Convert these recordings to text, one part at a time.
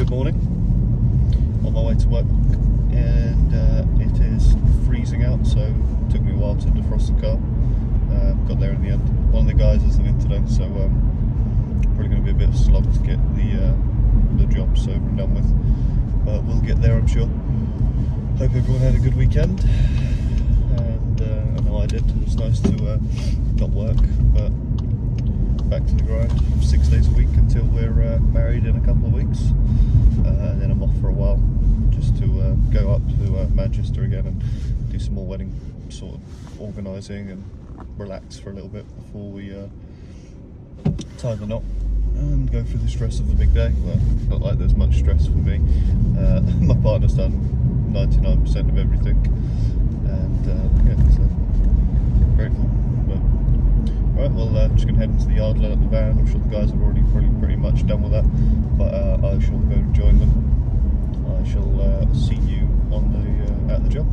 good morning. On my way to work, and it is freezing out, so it took me a while to defrost the car. Got there in the end. One of the guys isn't in today, so probably going to be a bit of a slog to get the jobs over and done with. But we'll get there, I'm sure. Hope everyone had a good weekend, and I know I did. It was nice to not work, but back to the grind 6 days a week until we're married in a couple of weeks, and then I'm off for a while just to go up to Manchester again and do some more wedding sort of organising and relax for a little bit before we tie the knot and go through the stress of the big day. Well, not like there's much stress for me. My partner's done 99% of everything, and yeah, so grateful. Right, well, I'm just going to head into the yard, load up the van. I'm sure the guys have already pretty much done with that, but I shall go join them. I shall see you on at the job.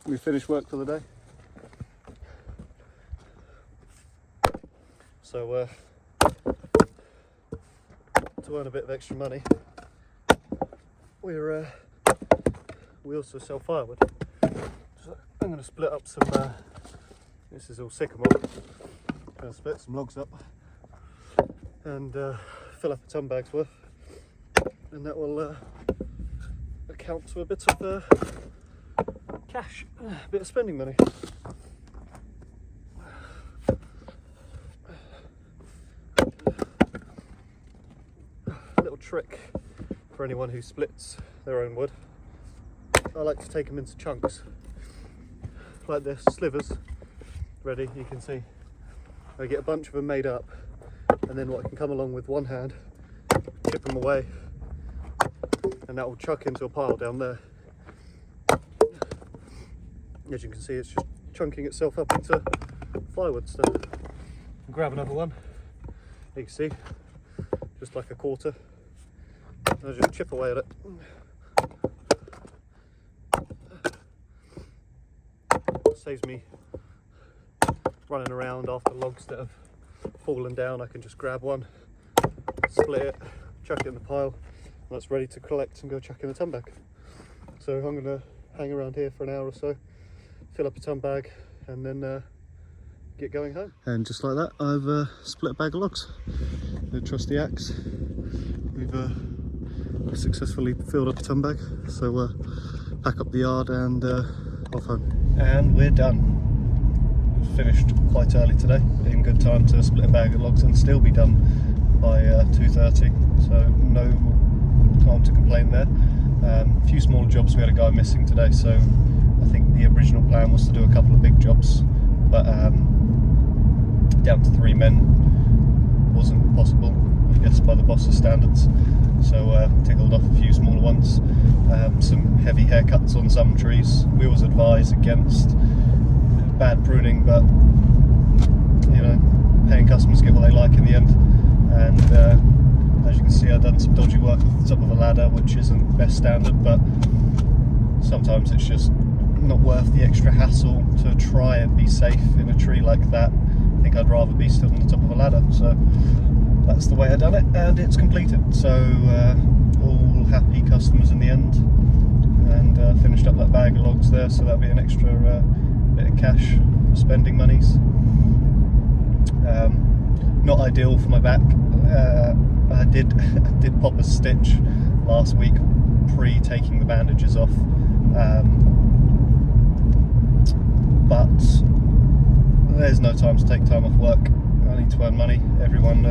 We finished work for the day. So to earn a bit of extra money, we also sell firewood. So I'm going to split up some. This is all sycamore. I'm going to split some logs up and fill up a ton bag's worth, and that will account to a bit of cash, a bit of spending money. A little trick for anyone who splits their own wood. I like to take them into chunks like this, slivers. Ready, you can see. I get a bunch of them made up, and then what I can come along with one hand, chip them away, and that will chuck into a pile down there. As you can see, it's just chunking itself up into firewood stuff. Grab another one. You can see, just like a quarter. I just chip away at it. Saves me running around after logs that have fallen down. I can just grab one, split it, chuck it in the pile, and that's ready to collect and go chuck in a ton bag. So I'm going to hang around here for an hour or so, fill up a ton bag, and then get going home. And just like that, I've split a bag of logs with a trusty axe. We've successfully filled up a ton bag, so pack up the yard and off home. And we're done. Finished quite early today, in good time to split a bag of logs and still be done by 2:30, so no time to complain there. A few smaller jobs. We had a guy missing today, so I think the original plan was to do a couple of big jobs, but down to 3 men wasn't possible, I guess, by the boss's standards. So tickled off a few smaller ones, some heavy haircuts on some trees. We always advise against bad pruning, but you know, paying customers get what they like in the end. And as you can see, I've done some dodgy work at the top of a ladder, which isn't best standard, but sometimes it's just not worth the extra hassle to try and be safe in a tree like that. I think I'd rather be still on the top of a ladder. So that's the way I've done it, and it's completed. So all happy customers in the end, and finished up that bag of logs there, so that'll be an extra bit of cash for spending monies. Not ideal for my back. I did pop a stitch last week pre-taking the bandages off, but there's no time to take time off work. I need to earn money. Everyone,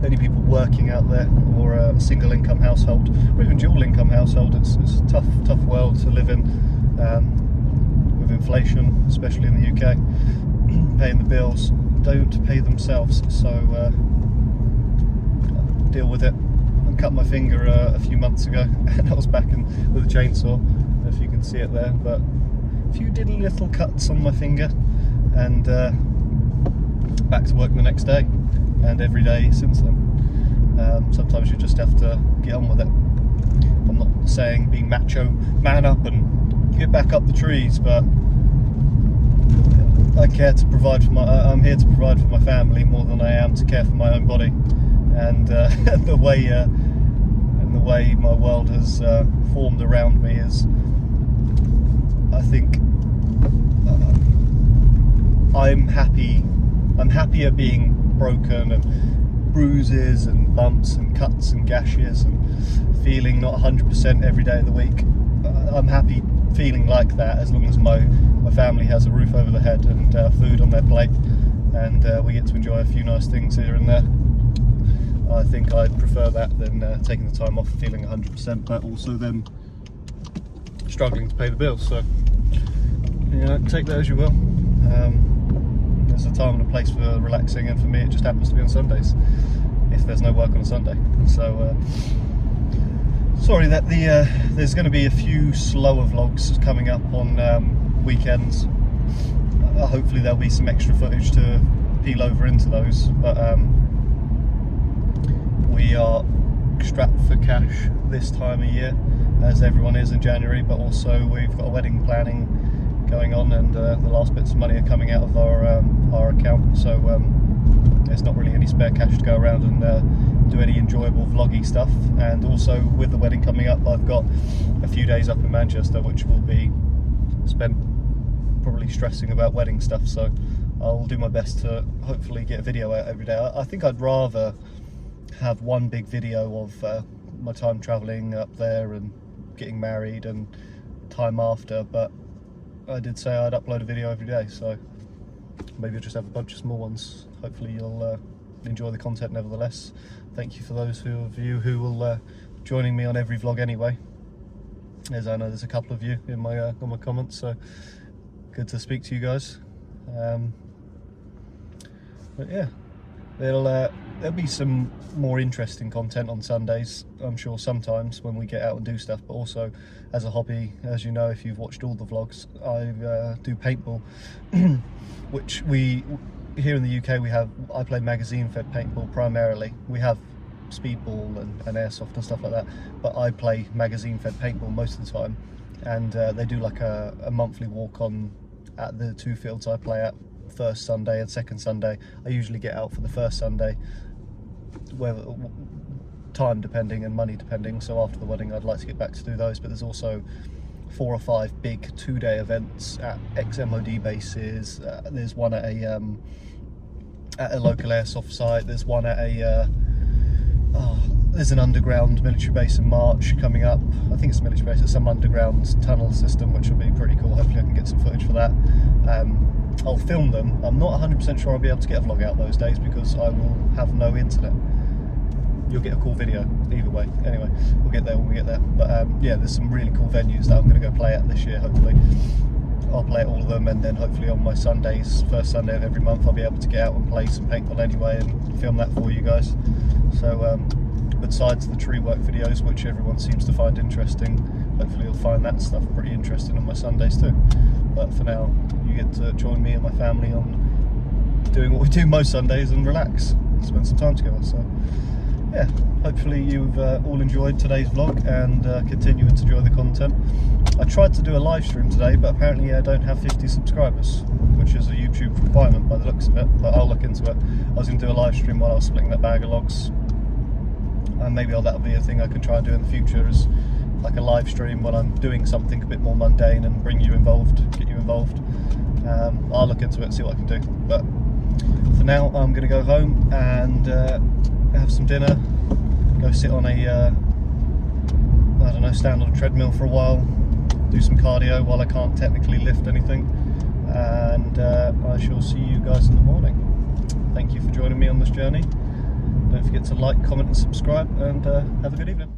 any people working out there, or a single income household, or even dual income household, it's a tough world to live in, with inflation, especially in the UK. Paying the bills don't pay themselves, so deal with it. I cut my finger a few months ago, and I was back in with a chainsaw. I don't know if you can see it there, but a few diddly little cuts on my finger, and back to work the next day, and every day since then. Sometimes you just have to get on with it. I'm not saying being macho, man up and get back up the trees, but I'm here to provide for my family more than I am to care for my own body. And the way my world has formed around me is, I think I'm happy I'm happier being broken and bruises and bumps and cuts and gashes and feeling not 100% every day of the week. I'm happy feeling like that as long as my family has a roof over their head and food on their plate, and we get to enjoy a few nice things here and there. I think I'd prefer that than taking the time off feeling 100%, but also then struggling to pay the bills. So, you know, take that as you will. There's a time and a place for relaxing, and for me it just happens to be on Sundays, if there's no work on a Sunday. So sorry that there's going to be a few slower vlogs coming up on weekends. Hopefully there'll be some extra footage to peel over into those, but we are strapped for cash this time of year, as everyone is in January, but also we've got a wedding planning going on, and the last bits of money are coming out of our account, so there's not really any spare cash to go around and do any enjoyable vloggy stuff. And also with the wedding coming up, I've got a few days up in Manchester which will be spent probably stressing about wedding stuff, so I'll do my best to hopefully get a video out every day. I think I'd rather have one big video of my time travelling up there and getting married and time after, but I did say I'd upload a video every day, so maybe I'll just have a bunch of small ones. Hopefully you'll enjoy the content nevertheless. Thank you for those of you who will joining me on every vlog anyway, as I know there's a couple of you in my on my comments, so good to speak to you guys. But yeah, there'll be some more interesting content on Sundays, I'm sure, sometimes when we get out and do stuff, but also as a hobby, as you know if you've watched all the vlogs, I do paintball, which we here in the UK I play magazine fed paintball primarily. We have speedball and airsoft and stuff like that, but I play magazine fed paintball most of the time, and they do like a monthly walk on at the two fields I play at, first Sunday and second Sunday. I usually get out for the first Sunday, whether time depending and money depending, so after the wedding I'd like to get back to do those, but there's also 4 or 5 big 2-day events at ex-MOD bases. There's one at a local airsoft site, there's one at a there's an underground military base in March coming up. I think it's a military base, it's some underground tunnel system, which will be pretty cool. Hopefully I can get some footage for that. I'll film them. I'm not 100% sure I'll be able to get a vlog out those days because I will have no internet. You'll get a cool video either way. Anyway, we'll get there when we get there. But yeah, there's some really cool venues that I'm going to go play at this year, hopefully. I'll play at all of them, and then hopefully on my Sundays, first Sunday of every month, I'll be able to get out and play some paintball anyway and film that for you guys. So besides the tree work videos, which everyone seems to find interesting, hopefully you'll find that stuff pretty interesting on my Sundays too. But for now, you get to join me and my family on doing what we do most Sundays and relax and spend some time together. So yeah, hopefully you've all enjoyed today's vlog and continue to enjoy the content. I tried to do a live stream today, but apparently I don't have 50 subscribers, which is a YouTube requirement by the looks of it, but I'll look into it. I was going to do a live stream while I was splitting that bag of logs, and maybe that'll be a thing I can try and do in the future, is like a live stream when I'm doing something a bit more mundane and bring you involved, get you involved. I'll look into it and see what I can do, but for now I'm going to go home and have some dinner, go sit on a I don't know, stand on a treadmill for a while, do some cardio while I can't technically lift anything, and I shall see you guys in the morning. Thank you for joining me on this journey. Don't forget to like, comment and subscribe, and have a good evening.